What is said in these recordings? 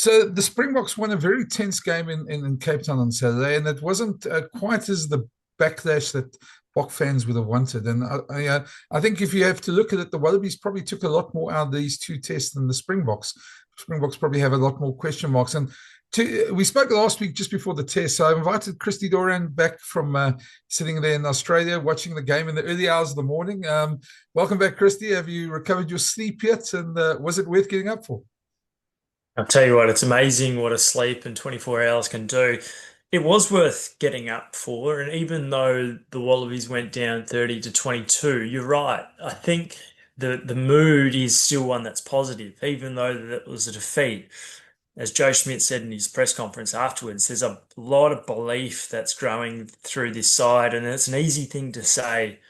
So the Springboks won a very tense game in Cape Town on Saturday, and it wasn't quite as the backlash that Bok fans would have wanted. And I think if you have to look at it, the Wallabies probably took a lot more out of these two tests than the Springboks. Springboks probably have a lot more question marks. And we spoke last week just before the test, so I invited Christy Doran back from sitting there in Australia watching the game in the early hours of the morning. Welcome back, Christy. Have you recovered your sleep yet? And was it worth getting up for? I'll tell you what, it's amazing what a sleep in 24 hours can do. It was worth getting up for, and even though the Wallabies went down 30 to 22, you're right. I think the mood is still one that's positive, even though that was a defeat. As Joe Schmidt said in his press conference afterwards, there's a lot of belief that's growing through this side, and it's an easy thing to say.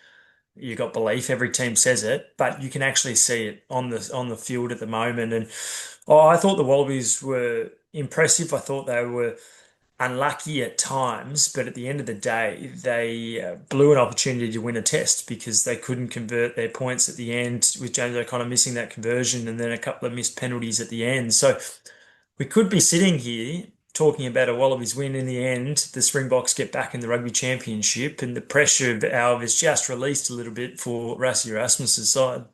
You got belief, every team says it, but you can actually see it on the field at the moment. And I thought the Wallabies were impressive. I thought they were unlucky at times, but at the end of the day, they blew an opportunity to win a test because they couldn't convert their points at the end, with James O'Connor missing that conversion and then a couple of missed penalties at the end. So we could be sitting here talking about a Wallabies win. In the end, the Springboks get back in the rugby championship, and the pressure of Alv is just released a little bit for Rassie Erasmus's side.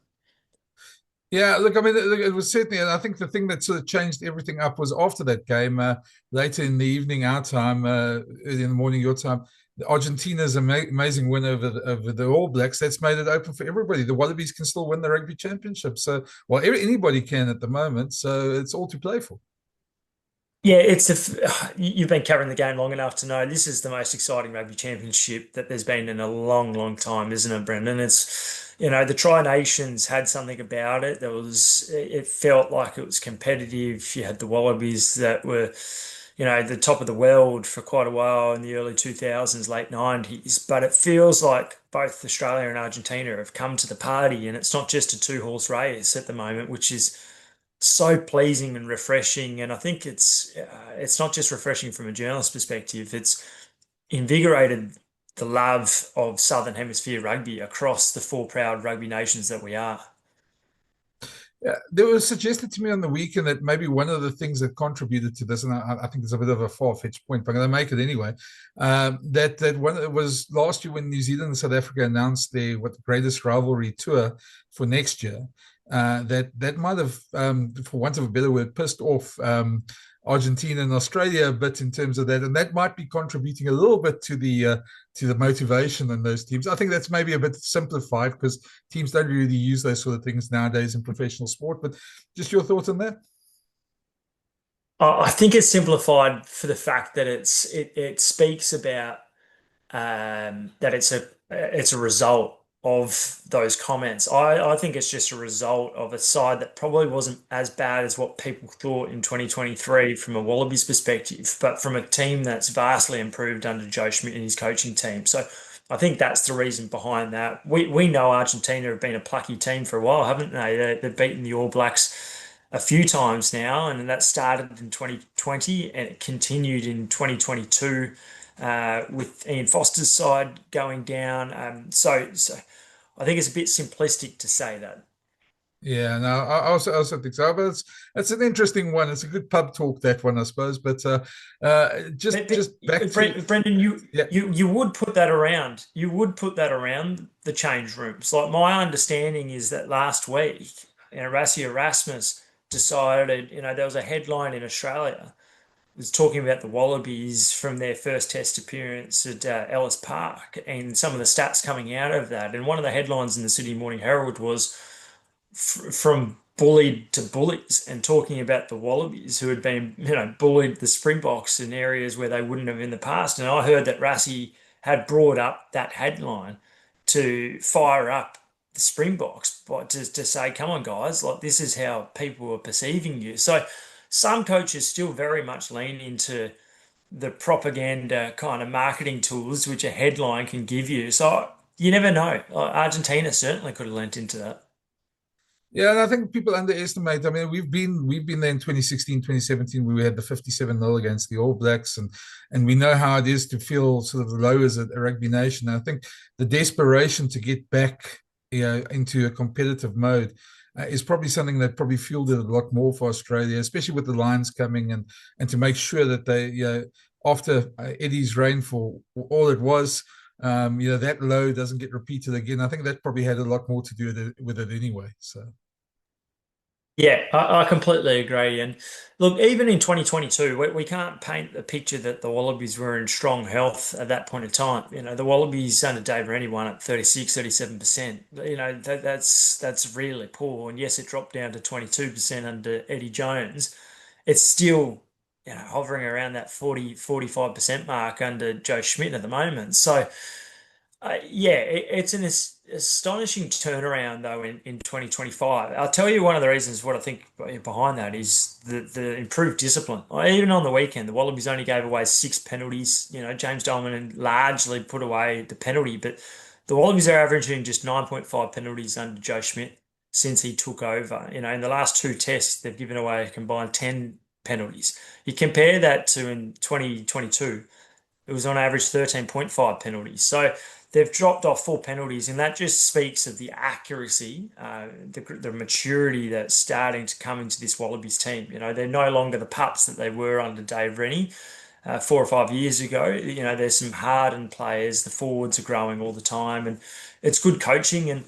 Yeah, look, I mean, look, it was certainly, and I think the thing that sort of changed everything up was after that game, later in the evening, our time, early in the morning, your time, Argentina's amazing win over the All Blacks. That's made it open for everybody. The Wallabies can still win the rugby championship. So, well, anybody can at the moment. So it's all to play for. Yeah, you've been covering the game long enough to know this is the most exciting rugby championship that there's been in a long, long time, isn't it, Brendan? The Tri Nations had something about it. It felt like it was competitive. You had the Wallabies that were, the top of the world for quite a while in the early 2000s, late 90s. But it feels like both Australia and Argentina have come to the party, and it's not just a two-horse race at the moment, which is so pleasing and refreshing. And I think it's not just refreshing from a journalist perspective. It's invigorated the love of Southern Hemisphere rugby across the four proud rugby nations that we are. Yeah, there was suggested to me on the weekend that maybe one of the things that contributed to this, and I think it's a bit of a far-fetched point, but I'm going to make it anyway. That one it was last year when New Zealand and South Africa announced their what the greatest rivalry tour for next year. That might have, for want of a better word, pissed off Argentina and Australia a bit in terms of that, and that might be contributing a little bit to the motivation in those teams. I think that's maybe a bit simplified because teams don't really use those sort of things nowadays in professional sport. But just your thoughts on that? I think it's simplified for the fact that it speaks about that it's a result of those comments. I think it's just a result of a side that probably wasn't as bad as what people thought in 2023 from a Wallabies perspective, but from a team that's vastly improved under Joe Schmidt and his coaching team. So I think that's the reason behind that. We know Argentina have been a plucky team for a while, haven't they? They've beaten the All Blacks a few times now, and that started in 2020 and it continued in 2022 with Ian Foster's side going down. So I think it's a bit simplistic to say that. Yeah, no, I also think so. But it's an interesting one. It's a good pub talk, that one, I suppose. But just back to Brendan, yeah. you would put that around. You would put that around the change rooms. Like my understanding is that last week, Rassie Erasmus decided, there was a headline in Australia was talking about the Wallabies from their first test appearance at Ellis Park and some of the stats coming out of that. And one of the headlines in the Sydney Morning Herald was from bullied to bullies, and talking about the Wallabies who had been, bullied the Springboks in areas where they wouldn't have in the past. And I heard that Rassie had brought up that headline to fire up the Springboks, but to say, come on, guys, like this is how people are perceiving you. So some coaches still very much lean into the propaganda kind of marketing tools which a headline can give you. So you never know. Argentina certainly could have lent into that. Yeah, and I think people underestimate. I mean, we've been there in 2016, 2017. We had the 57-0 against the All Blacks, and we know how it is to feel sort of low as a rugby nation. I think the desperation to get back, into a competitive mode is probably something that probably fueled it a lot more for Australia, especially with the Lions coming and to make sure that they, after Eddie's reign for all it was, that low doesn't get repeated again. I think that probably had a lot more to do with it anyway. So. Yeah, I completely agree. And look, even in 2022, we can't paint the picture that the Wallabies were in strong health at that point in time. The Wallabies under Dave Rennie won at 36, 37%. That's really poor. And yes, it dropped down to 22% under Eddie Jones. It's still, hovering around that 45% mark under Joe Schmidt at the moment. So, yeah, it's an astonishing turnaround though in 2025. I'll tell you one of the reasons what I think behind that is the improved discipline. Even on the weekend, the Wallabies only gave away 6 penalties. James Dolman largely put away the penalty, but the Wallabies are averaging just 9.5 penalties under Joe Schmidt since he took over. In the last two tests, they've given away a combined 10 penalties. You compare that to in 2022, it was on average 13.5 penalties. So they've dropped off 4 penalties, and that just speaks of the accuracy, the maturity that's starting to come into this Wallabies team. They're no longer the pups that they were under Dave Rennie 4 or 5 years ago. There's some hardened players. The forwards are growing all the time, and it's good coaching. And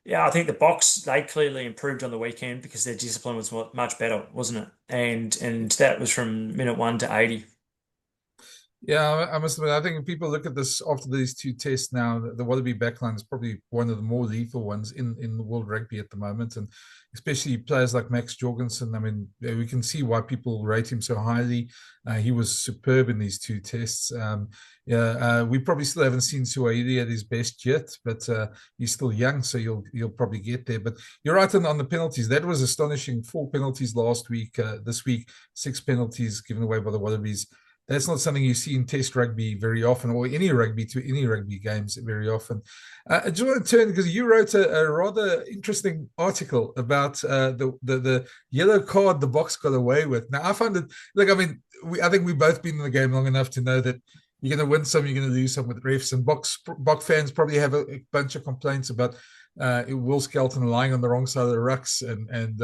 yeah, I think the Box they clearly improved on the weekend because their discipline was much better, wasn't it? And that was from minute 1 to 80. Yeah, I must admit, I think if people look at this after these two tests now, the Wallaby backline is probably one of the more lethal ones in the world rugby at the moment, and especially players like Max Jorgensen. I mean, we can see why people rate him so highly. He was superb in these two tests. We probably still haven't seen Suaili at his best yet, but he's still young, so you'll probably get there. But you're right on the penalties. That was astonishing. 4 penalties last week. This week, 6 penalties given away by the Wallabies. That's not something you see in Test rugby very often, or any rugby games very often. I just want to turn because you wrote a rather interesting article about the yellow card the Box got away with. Now I found it like I mean I think we've both been in the game long enough to know that you're going to win some, you're going to lose some with refs, and Box fans probably have a bunch of complaints about Will Skelton lying on the wrong side of the rucks and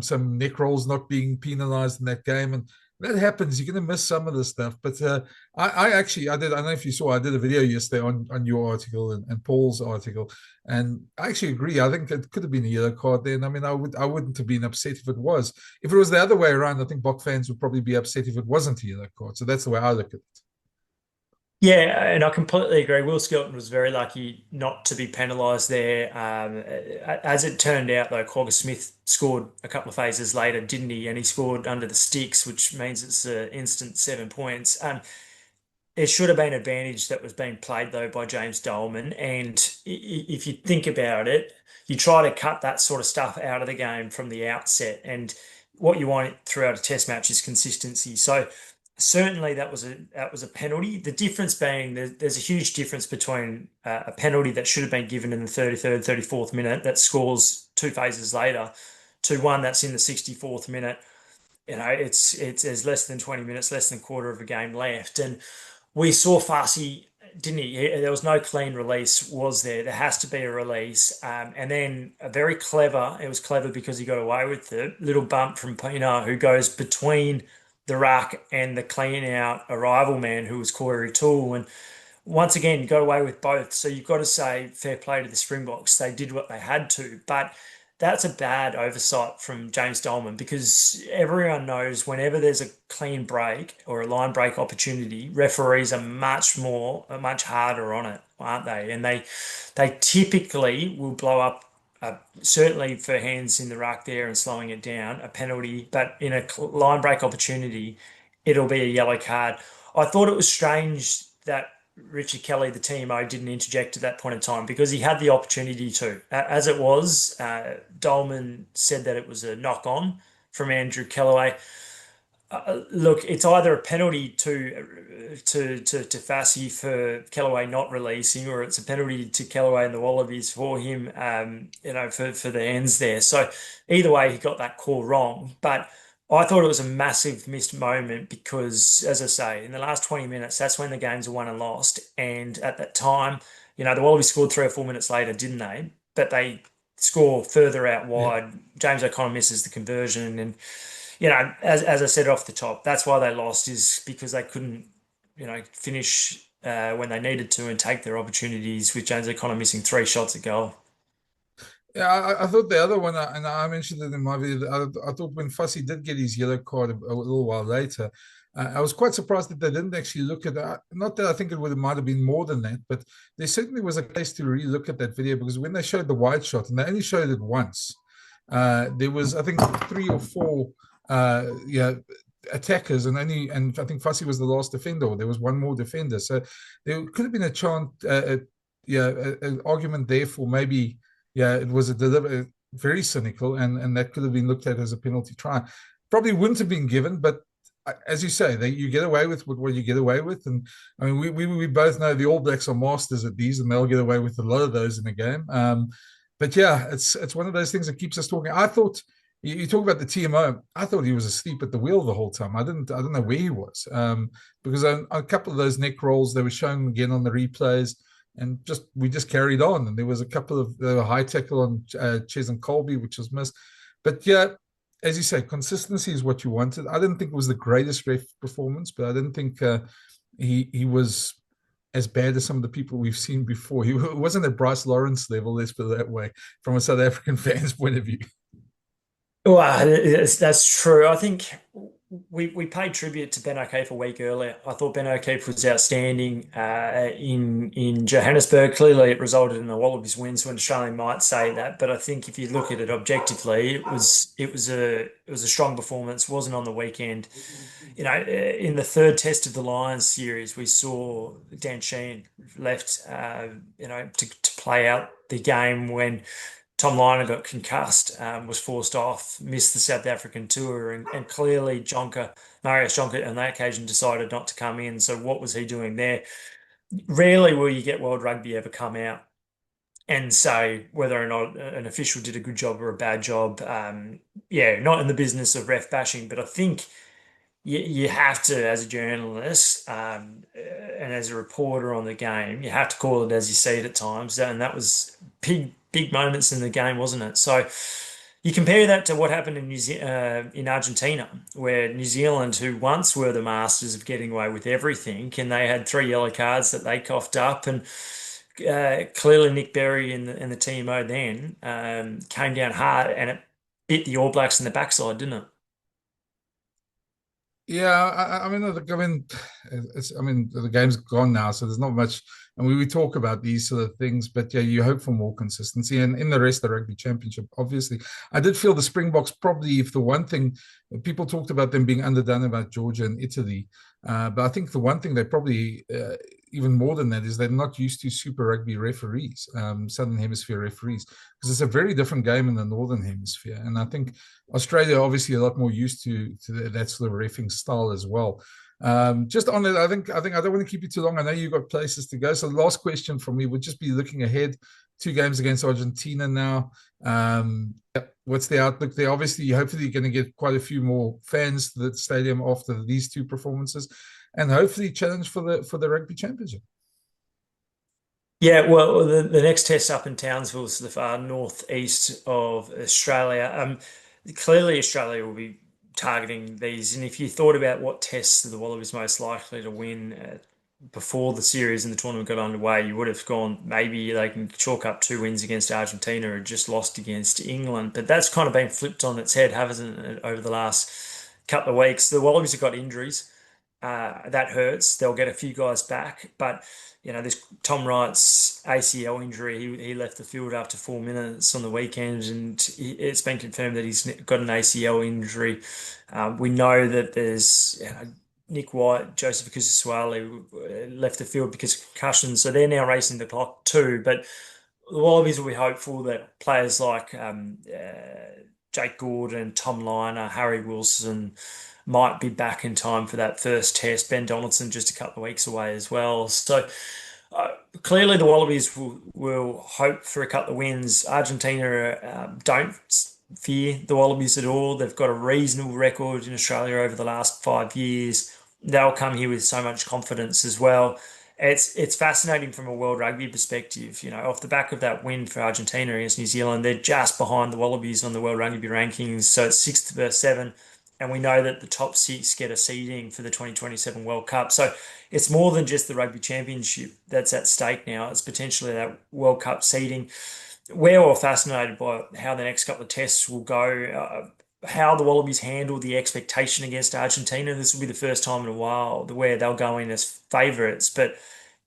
some neck rolls not being penalised in that game and that happens. You're going to miss some of the stuff. But I actually, I don't know if you saw, I did a video yesterday on your article and Paul's article. And I actually agree. I think it could have been a yellow card then. I mean, I wouldn't have been upset if it was. If it was the other way around, I think Bok fans would probably be upset if it wasn't a yellow card. So that's the way I look at it. Yeah, and I completely agree. Will Skelton was very lucky not to be penalised there. As it turned out, though, Quagga Smith scored a couple of phases later, didn't he? And he scored under the sticks, which means it's an instant 7 points. It should have been an advantage that was being played, though, by James Dolman. And if you think about it, you try to cut that sort of stuff out of the game from the outset. And what you want throughout a test match is consistency. So certainly that was a penalty. The difference being there's a huge difference between a penalty that should have been given in the 33rd, 34th minute that scores 2 phases later to one that's in the 64th minute. It's there's less than 20 minutes, less than a quarter of a game left, and we saw Farsi, didn't he? There was no clean release, was there? There has to be a release. And then it was clever because he got away with the little bump from Pina, who goes between the ruck and the clean out arrival man, who was Corey Toole. And once again, you got away with both. So you've got to say fair play to the Springboks. They did what they had to. But that's a bad oversight from James Dolman because everyone knows whenever there's a clean break or a line break opportunity, referees are much harder on it, aren't they? And they typically will blow up, certainly for hands in the ruck there and slowing it down, a penalty. But in a line break opportunity, it'll be a yellow card. I thought it was strange that Richard Kelly, the TMO, didn't interject at that point in time because he had the opportunity to. As it was, Dolman said that it was a knock on from Andrew Kellaway. Look, it's either a penalty to Fassi for Kellaway not releasing, or it's a penalty to Kellaway and the Wallabies for him, for the ends there. So either way, he got that call wrong. But I thought it was a massive missed moment because, as I say, in the last 20 minutes, that's when the games are won and lost. And at that time, the Wallabies scored 3 or 4 minutes later, didn't they? But they score further out wide. James O'Connor misses the conversion, and as I said off the top, that's why they lost, is because they couldn't, finish when they needed to and take their opportunities, with James O'Connor missing 3 shots at goal. Yeah, I thought the other one, and I mentioned it in my video. I thought when Fussy did get his yellow card a little while later, I was quite surprised that they didn't actually look at that. Not that I think it might have been more than that, but there certainly was a case to re-look at that video, because when they showed the wide shot, and they only showed it once, there was, I think, 3 or 4 attackers, and I think Fussy was the last defender, or there was one more defender. So there could have been a chance, an argument there for maybe, it was very cynical, and that could have been looked at as a penalty try. Probably wouldn't have been given, but as you say, you get away with what you get away with. And I mean, we both know the All Blacks are masters at these, and they'll get away with a lot of those in a game. But yeah, it's one of those things that keeps us talking. I thought, you talk about the TMO. I thought he was asleep at the wheel the whole time. I don't know where he was, because on a couple of those neck rolls, they were showing again on the replays, and we just carried on. And there was a couple of high tackle on Ches and Colby, which was missed. But yeah, as you say, consistency is what you wanted. I didn't think it was the greatest ref performance, but I didn't think he was as bad as some of the people we've seen before. He wasn't at Bryce Lawrence level, let's put it that way, from a South African fan's point of view. Well, that's true. I think we paid tribute to Ben O'Keefe a week earlier. I thought Ben O'Keefe was outstanding in Johannesburg. Clearly, it resulted in the Wallabies win, so an Australian might say that. But I think if you look at it objectively, it was a strong performance. Wasn't on the weekend. In the third test of the Lions series, we saw Dan Sheehan left, to play out the game when Tom Lynagh got concussed, was forced off, missed the South African tour, and clearly Marius Jonker on that occasion decided not to come in. So what was he doing there? Rarely will you get World Rugby ever come out and say whether or not an official did a good job or a bad job. Not in the business of ref bashing, but I think you have to, as a journalist, and as a reporter on the game, you have to call it as you see it at times. And that was big moments in the game, wasn't it? So you compare that to what happened in Argentina, where New Zealand, who once were the masters of getting away with everything, and they had 3 yellow cards that they coughed up, and clearly Nick Berry and the TMO then came down hard, and it bit the All Blacks in the backside, didn't it? Yeah, I mean, the game's gone now, so there's not much. And we talk about these sort of things, but yeah, you hope for more consistency. And in the rest of the Rugby Championship, obviously, I did feel the Springboks probably, if the one thing people talked about them being underdone about Georgia and Italy, but I think the one thing they probably even more than that is they're not used to Super Rugby referees, Southern Hemisphere referees, because it's a very different game in the Northern Hemisphere. And I think Australia obviously a lot more used to that sort of reffing style as well. Just on it, I think I don't want to keep you too long. I know you've got places to go. So the last question from me would just be looking ahead. 2 games against Argentina now. What's the outlook there? Obviously, hopefully you're going to get quite a few more fans to the stadium after these 2 performances, and hopefully challenge for the Rugby Championship. Yeah, well, the next test up in Townsville is the far northeast of Australia. Clearly, Australia will be targeting these. And if you thought about what tests are the Wallabies most likely to win before the series and the tournament got underway, you would have gone maybe they can chalk up 2 wins against Argentina or just lost against England. But that's kind of been flipped on its head, hasn't it, over the last couple of weeks? The Wallabies have got injuries. That hurts. They'll get a few guys back, but this Tom Wright's ACL injury, he left the field after 4 minutes on the weekend, and it's been confirmed that he's got an ACL injury. We know that there's Nick White, Joseph Kusiswali left the field because of concussions, so they're now racing the clock too. But the Wallabies will be hopeful that players like Jake Gordon, Tom Lynagh, Harry Wilson might be back in time for that first test. Ben Donaldson just a couple of weeks away as well. So clearly the Wallabies will hope for a couple of wins. Argentina don't fear the Wallabies at all. They've got a reasonable record in Australia over the last 5 years. They'll come here with so much confidence as well. It's fascinating from a world rugby perspective. Off the back of that win for Argentina against New Zealand, they're just behind the Wallabies on the world rugby rankings. So it's 6 versus 7. And we know that the top six get a seeding for the 2027 World Cup. So it's more than just the rugby championship that's at stake now. It's potentially that World Cup seeding. We're all fascinated by how the next couple of tests will go, how the Wallabies handle the expectation against Argentina. This will be the first time in a while where they'll go in as favourites, but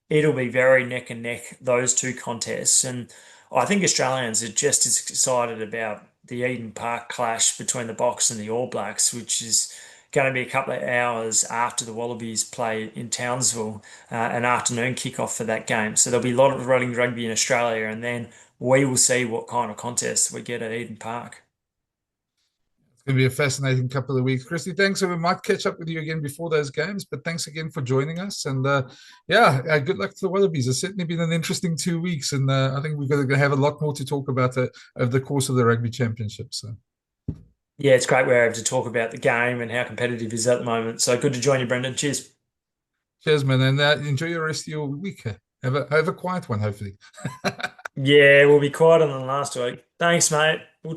it'll be very neck and neck, those two contests. And I think Australians are just as excited about the Eden Park clash between the Boks and the All Blacks, which is going to be a couple of hours after the Wallabies play in Townsville, an afternoon kickoff for that game. So there'll be a lot of running rugby in Australia, and then we will see what kind of contests we get at Eden Park. It's going to be a fascinating couple of weeks. Christy, thanks. So we might catch up with you again before those games, but thanks again for joining us. And good luck to the Wallabies. It's certainly been an interesting 2 weeks, and I think we're going to have a lot more to talk about over the course of the Rugby Championship. So, Yeah, it's great we're able to talk about the game and how competitive it is at the moment. So good to join you, Brendan. Cheers. cheers, man, and enjoy the rest of your week. Have a quiet one, hopefully. Yeah, we'll be quiet on the last week. Thanks, mate. We'll